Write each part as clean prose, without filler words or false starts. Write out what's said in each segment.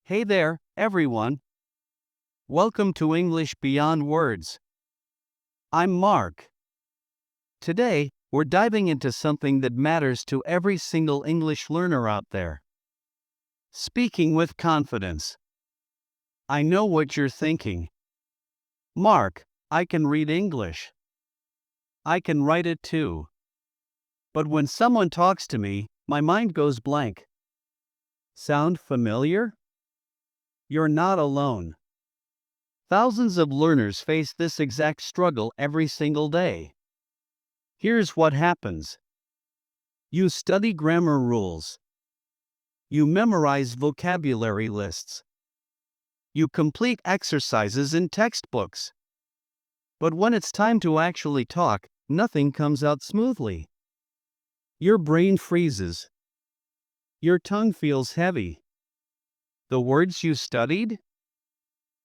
Hey there, everyone. Welcome to English Beyond Words. I'm Mark. Today, we're diving into something that matters to every single English learner out there: speaking with confidence. I know what you're thinking. Mark, I can read English. I can write it too. But when someone talks to me, my mind goes blank. Sound familiar? You're not alone. Thousands of learners face this exact struggle every single day. Here's what happens. You study grammar rules. You memorize vocabulary lists. You complete exercises in textbooks. But when it's time to actually talk, nothing comes out smoothly. Your brain freezes. Your tongue feels heavy. The words you studied?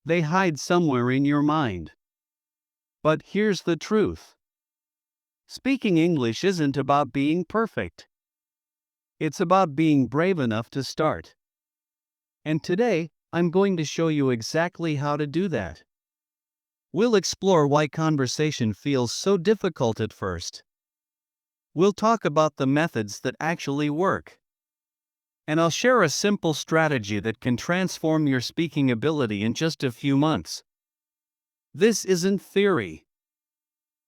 They hide somewhere in your mind. But here's the truth. Speaking English isn't about being perfect. It's about being brave enough to start. And today, I'm going to show you exactly how to do that. We'll explore why conversation feels so difficult at first. We'll talk about the methods that actually work. And I'll share a simple strategy that can transform your speaking ability in just a few months. This isn't theory.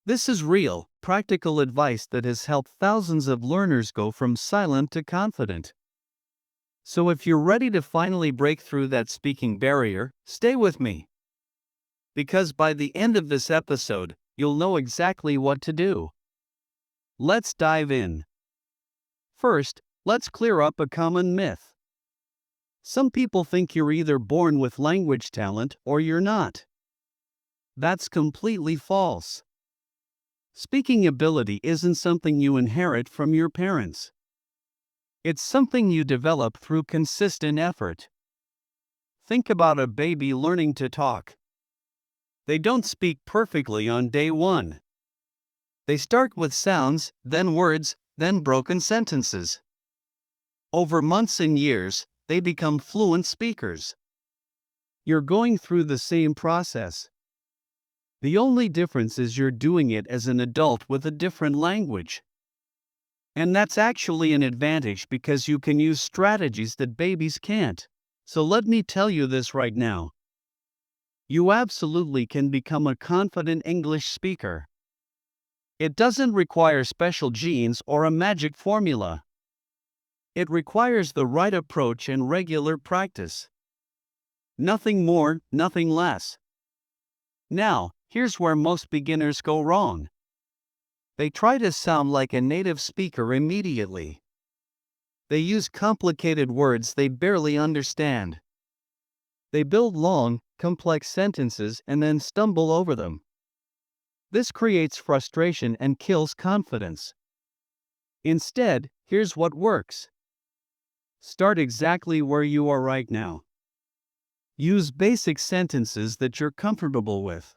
This is real, practical advice that has helped thousands of learners go from silent to confident. So if you're ready to finally break through that speaking barrier, stay with me. Because by the end of this episode, you'll know exactly what to do. Let's dive in. First, let's clear up a common myth. Some people think you're either born with language talent or you're not. That's completely false. Speaking ability isn't something you inherit from your parents. It's something you develop through consistent effort. Think about a baby learning to talk. They don't speak perfectly on day one. They start with sounds, then words, then broken sentences. Over months and years, they become fluent speakers. You're going through the same process. The only difference is you're doing it as an adult with a different language. And that's actually an advantage because you can use strategies that babies can't. So let me tell you this right now. You absolutely can become a confident English speaker. It doesn't require special genes or a magic formula. It requires the right approach and regular practice. Nothing more, nothing less. Now, here's where most beginners go wrong. They try to sound like a native speaker immediately. They use complicated words they barely understand. They build long, complex sentences and then stumble over them. This creates frustration and kills confidence. Instead, here's what works. Start exactly where you are right now. Use basic sentences that you're comfortable with.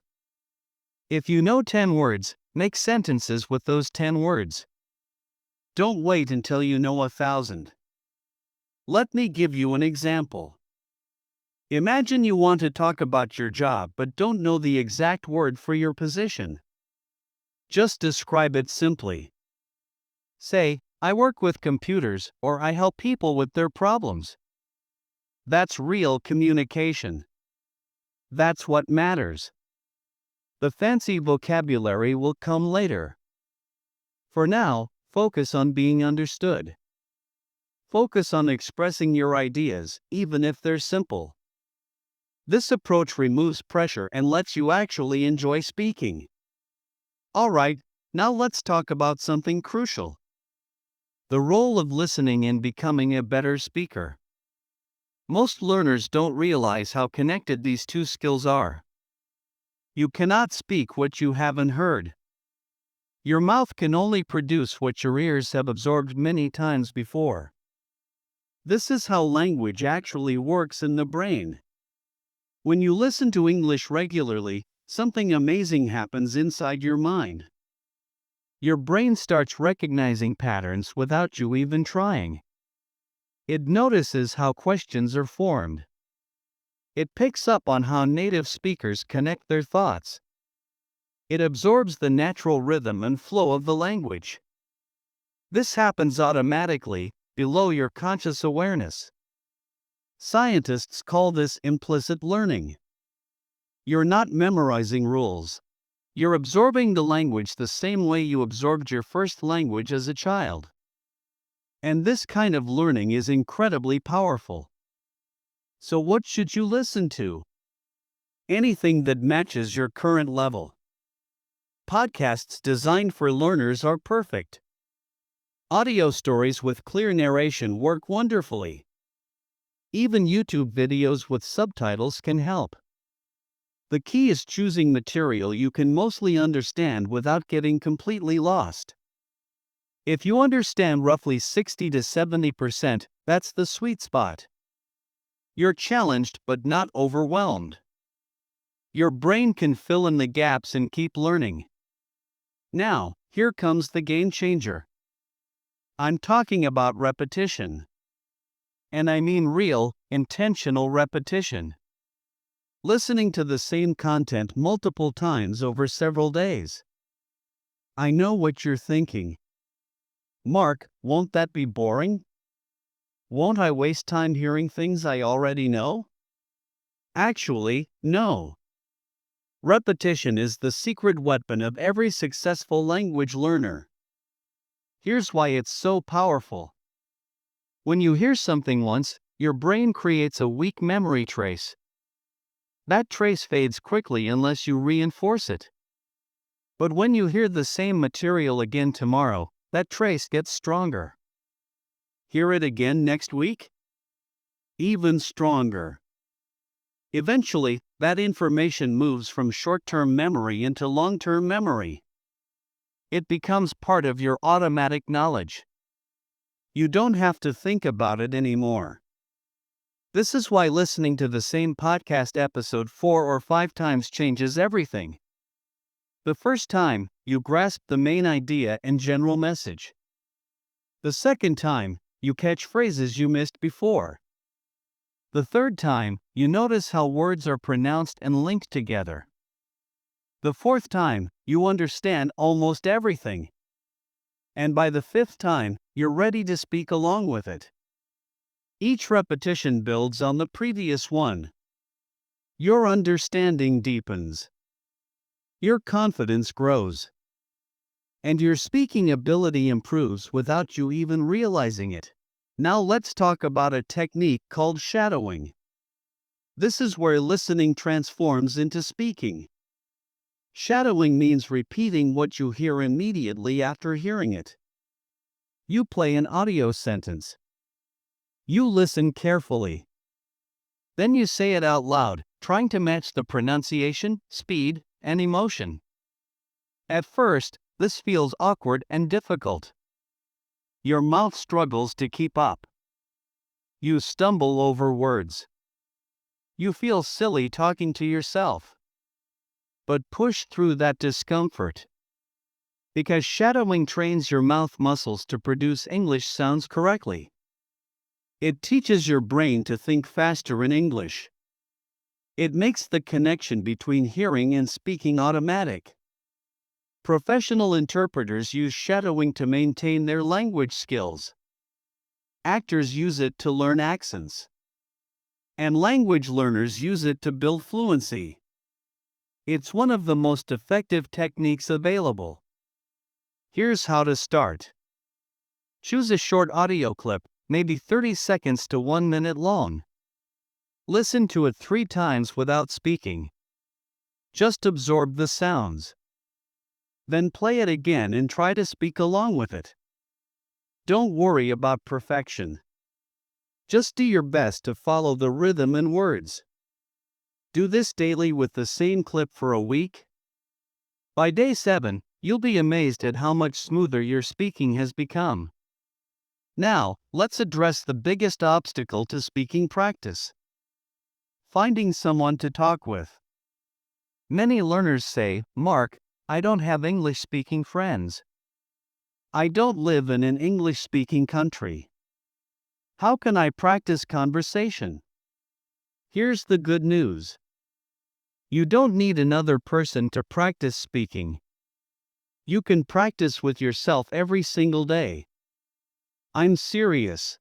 If you know 10 words, make sentences with those 10 words. Don't wait until you know 1,000. Let me give you an example. Imagine you want to talk about your job but don't know the exact word for your position. Just describe it simply. Say, I work with computers, or I help people with their problems. That's real communication. That's what matters. The fancy vocabulary will come later. For now, focus on being understood. Focus on expressing your ideas, even if they're simple. This approach removes pressure and lets you actually enjoy speaking. Alright, now let's talk about something crucial. The role of listening in becoming a better speaker. Most learners don't realize how connected these two skills are. You cannot speak what you haven't heard. Your mouth can only produce what your ears have absorbed many times before. This is how language actually works in the brain. When you listen to English regularly, something amazing happens inside your mind. Your brain starts recognizing patterns without you even trying. It notices how questions are formed. It picks up on how native speakers connect their thoughts. It absorbs the natural rhythm and flow of the language. This happens automatically, below your conscious awareness. Scientists call this implicit learning. You're not memorizing rules. You're absorbing the language the same way you absorbed your first language as a child. And this kind of learning is incredibly powerful. So what should you listen to? Anything that matches your current level. Podcasts designed for learners are perfect. Audio stories with clear narration work wonderfully. Even YouTube videos with subtitles can help. The key is choosing material you can mostly understand without getting completely lost. If you understand roughly 60 to 70%, that's the sweet spot. You're challenged but not overwhelmed. Your brain can fill in the gaps and keep learning. Now, here comes the game changer. I'm talking about repetition. And I mean real, intentional repetition. Listening to the same content multiple times over several days. I know what you're thinking. Mark, won't that be boring? Won't I waste time hearing things I already know? Actually, no. Repetition is the secret weapon of every successful language learner. Here's why it's so powerful. When you hear something once, your brain creates a weak memory trace. That trace fades quickly unless you reinforce it. But when you hear the same material again tomorrow, that trace gets stronger. Hear it again next week? Even stronger. Eventually, that information moves from short-term memory into long-term memory. It becomes part of your automatic knowledge. You don't have to think about it anymore. This is why listening to the same podcast episode 4 or 5 times changes everything. The first time, you grasp the main idea and general message. The second time, you catch phrases you missed before. The third time, you notice how words are pronounced and linked together. The fourth time, you understand almost everything. And by the fifth time, you're ready to speak along with it. Each repetition builds on the previous one. Your understanding deepens. Your confidence grows. And your speaking ability improves without you even realizing it. Now let's talk about a technique called shadowing. This is where listening transforms into speaking. Shadowing means repeating what you hear immediately after hearing it. You play an audio sentence. You listen carefully. Then you say it out loud, trying to match the pronunciation, speed, and emotion. At first, this feels awkward and difficult. Your mouth struggles to keep up. You stumble over words. You feel silly talking to yourself. But push through that discomfort. Because shadowing trains your mouth muscles to produce English sounds correctly. It teaches your brain to think faster in English. It makes the connection between hearing and speaking automatic. Professional interpreters use shadowing to maintain their language skills. Actors use it to learn accents. And language learners use it to build fluency. It's one of the most effective techniques available. Here's how to start. Choose a short audio clip, maybe 30 seconds to 1 minute long. Listen to it 3 times without speaking. Just absorb the sounds. Then play it again and try to speak along with it. Don't worry about perfection. Just do your best to follow the rhythm and words. Do this daily with the same clip for a week. By day 7, you'll be amazed at how much smoother your speaking has become. Now, let's address the biggest obstacle to speaking practice. Finding someone to talk with. Many learners say, "Mark, I don't have English-speaking friends. I don't live in an English-speaking country. How can I practice conversation?" Here's the good news. You don't need another person to practice speaking. You can practice with yourself every single day. I'm serious.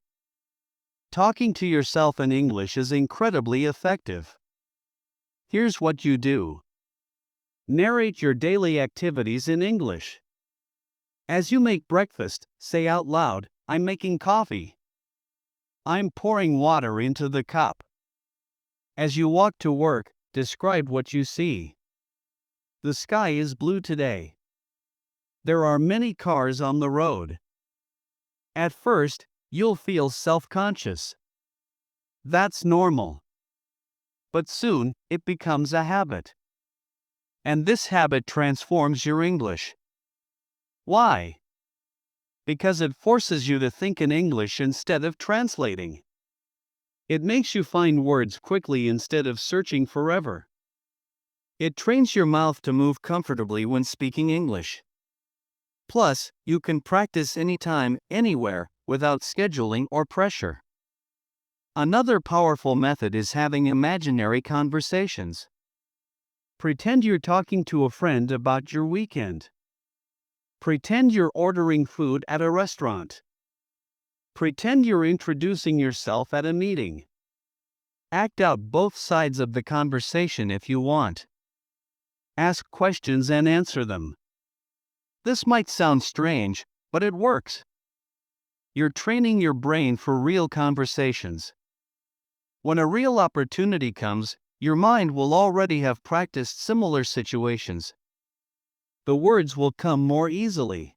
Talking to yourself in English is incredibly effective. Here's what you do. Narrate your daily activities in English. As you make breakfast, say out loud, I'm making coffee. I'm pouring water into the cup. As you walk to work, describe what you see. The sky is blue today. There are many cars on the road. At first, you'll feel self-conscious. That's normal. But soon, it becomes a habit. And this habit transforms your English. Why? Because it forces you to think in English instead of translating. It makes you find words quickly instead of searching forever. It trains your mouth to move comfortably when speaking English. Plus, you can practice anytime, anywhere, without scheduling or pressure. Another powerful method is having imaginary conversations. Pretend you're talking to a friend about your weekend. Pretend you're ordering food at a restaurant. Pretend you're introducing yourself at a meeting. Act out both sides of the conversation if you want. Ask questions and answer them. This might sound strange, but it works. You're training your brain for real conversations. When a real opportunity comes, your mind will already have practiced similar situations. The words will come more easily.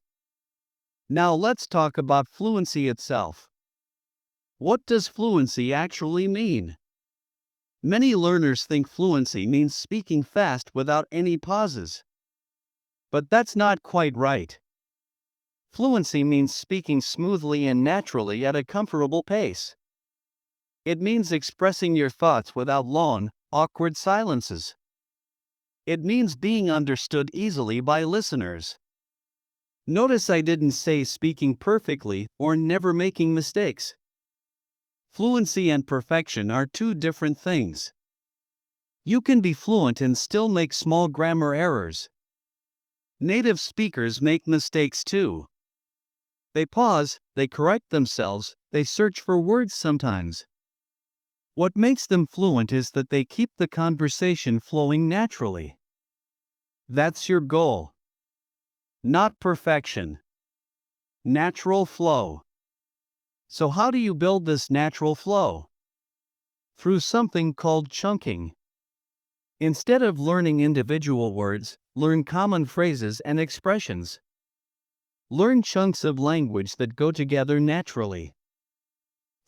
Now let's talk about fluency itself. What does fluency actually mean? Many learners think fluency means speaking fast without any pauses. But that's not quite right. Fluency means speaking smoothly and naturally at a comfortable pace. It means expressing your thoughts without long, awkward silences. It means being understood easily by listeners. Notice I didn't say speaking perfectly or never making mistakes. Fluency and perfection are two different things. You can be fluent and still make small grammar errors. Native speakers make mistakes too. They pause, they correct themselves, they search for words sometimes. What makes them fluent is that they keep the conversation flowing naturally. That's your goal. Not perfection. Natural flow. So how do you build this natural flow? Through something called chunking. Instead of learning individual words, learn common phrases and expressions. Learn chunks of language that go together naturally.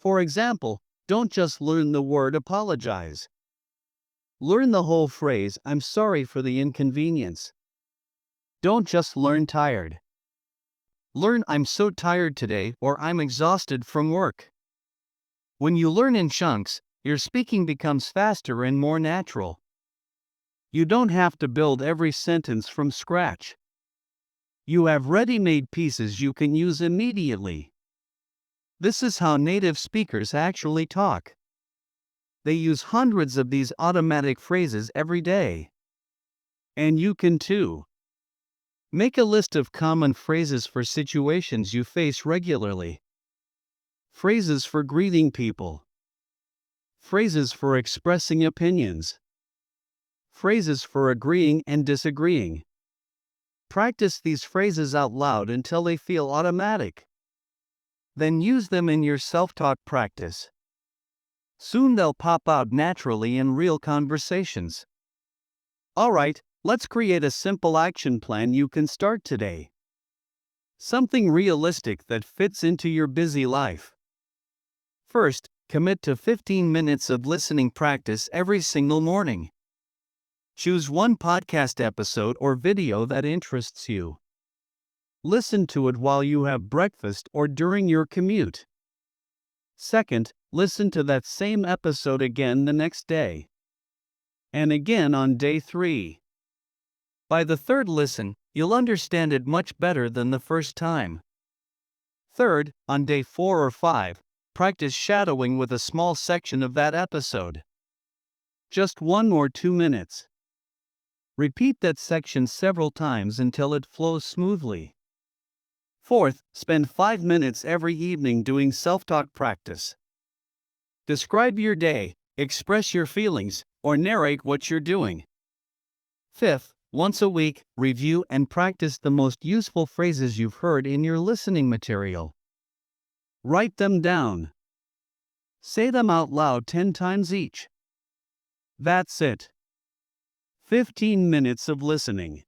For example, don't just learn the word apologize. Learn the whole phrase, I'm sorry for the inconvenience. Don't just learn tired. Learn I'm so tired today or I'm exhausted from work. When you learn in chunks, your speaking becomes faster and more natural. You don't have to build every sentence from scratch. You have ready-made pieces you can use immediately. This is how native speakers actually talk. They use hundreds of these automatic phrases every day. And you can too. Make a list of common phrases for situations you face regularly. Phrases for greeting people. Phrases for expressing opinions. Phrases for agreeing and disagreeing. Practice these phrases out loud until they feel automatic. Then use them in your self-talk practice. Soon they'll pop out naturally in real conversations. Alright, let's create a simple action plan you can start today. Something realistic that fits into your busy life. First, commit to 15 minutes of listening practice every single morning. Choose one podcast episode or video that interests you. Listen to it while you have breakfast or during your commute. Second, listen to that same episode again the next day. And again on day 3. By the third listen, you'll understand it much better than the first time. Third, on day 4 or 5, practice shadowing with a small section of that episode. just 1 or 2 minutes. Repeat that section several times until it flows smoothly. Fourth, spend 5 minutes every evening doing self-talk practice. Describe your day, express your feelings, or narrate what you're doing. Fifth, once a week, review and practice the most useful phrases you've heard in your listening material. Write them down. Say them out loud 10 times each. That's it. 15 minutes of listening.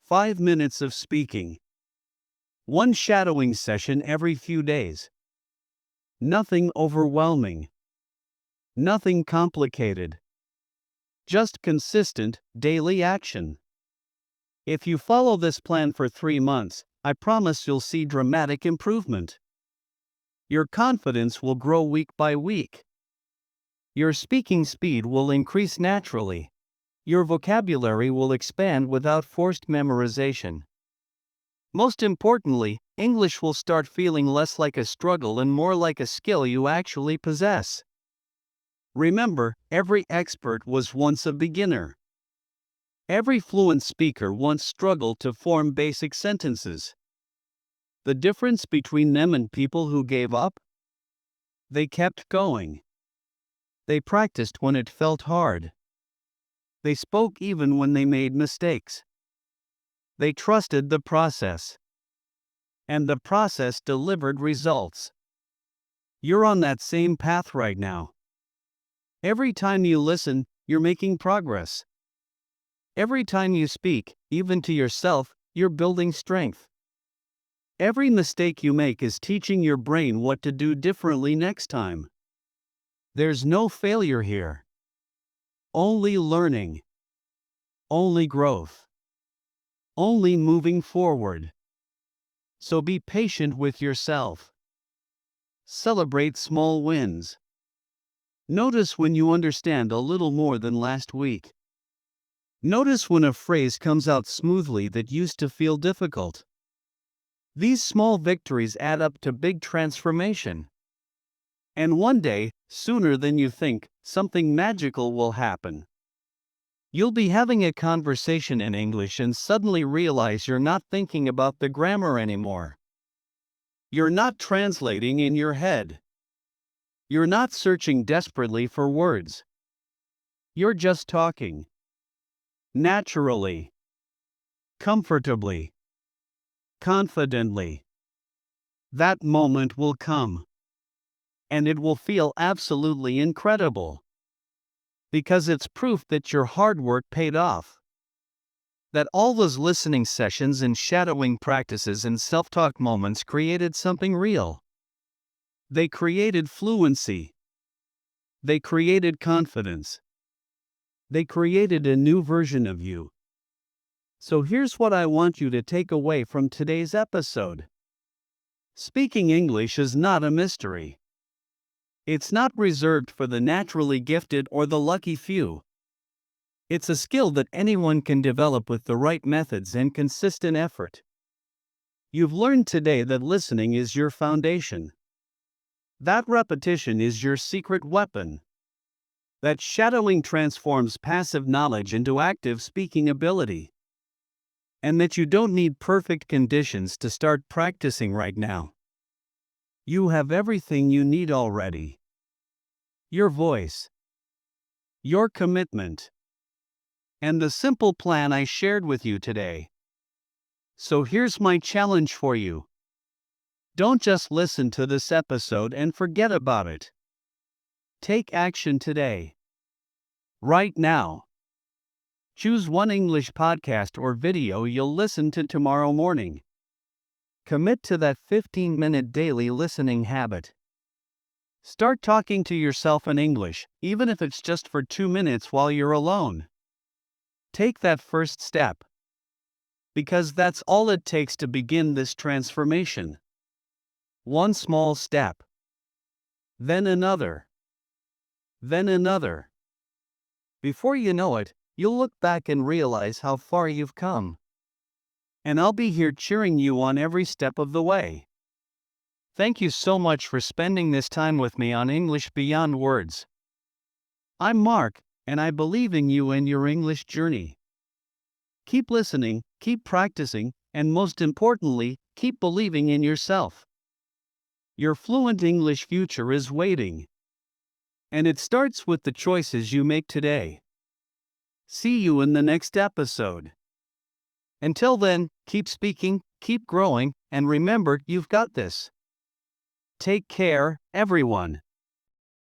5 minutes of speaking. 1 shadowing session every few days. Nothing overwhelming. Nothing complicated. Just consistent, daily action. If you follow this plan for 3 months, I promise you'll see dramatic improvement. Your confidence will grow week by week. Your speaking speed will increase naturally. Your vocabulary will expand without forced memorization. Most importantly, English will start feeling less like a struggle and more like a skill you actually possess. Remember, every expert was once a beginner. Every fluent speaker once struggled to form basic sentences. The difference between them and people who gave up? They kept going. They practiced when it felt hard. They spoke even when they made mistakes. They trusted the process. And the process delivered results. You're on that same path right now. Every time you listen, you're making progress. Every time you speak, even to yourself, you're building strength. Every mistake you make is teaching your brain what to do differently next time. There's no failure here. Only learning. Only growth. Only moving forward. So be patient with yourself. Celebrate small wins. Notice when you understand a little more than last week. Notice when a phrase comes out smoothly that used to feel difficult. These small victories add up to big transformation. And one day, sooner than you think, something magical will happen. You'll be having a conversation in English and suddenly realize you're not thinking about the grammar anymore. You're not translating in your head. You're not searching desperately for words. You're just talking. Naturally. Comfortably. Confidently. That moment will come. And it will feel absolutely incredible. Because it's proof that your hard work paid off. That all those listening sessions and shadowing practices and self-talk moments created something real. They created fluency. They created confidence. They created a new version of you. So here's what I want you to take away from today's episode. Speaking English is not a mystery. It's not reserved for the naturally gifted or the lucky few. It's a skill that anyone can develop with the right methods and consistent effort. You've learned today that listening is your foundation. That repetition is your secret weapon. That shadowing transforms passive knowledge into active speaking ability. And that you don't need perfect conditions to start practicing right now. You have everything you need already. Your voice. Your commitment. And the simple plan I shared with you today. So here's my challenge for you. Don't just listen to this episode and forget about it. Take action today. Right now. Choose one English podcast or video you'll listen to tomorrow morning. Commit to that 15-minute daily listening habit. Start talking to yourself in English, even if it's just for 2 minutes while you're alone. Take that first step. Because that's all it takes to begin this transformation. One small step. Then another. Then another. Before you know it, you'll look back and realize how far you've come. And I'll be here cheering you on every step of the way. Thank you so much for spending this time with me on English Beyond Words. I'm Mark, and I believe in you and your English journey. Keep listening, keep practicing, and most importantly, keep believing in yourself. Your fluent English future is waiting. And it starts with the choices you make today. See you in the next episode. Until then, keep speaking, keep growing, and remember, you've got this. Take care, everyone.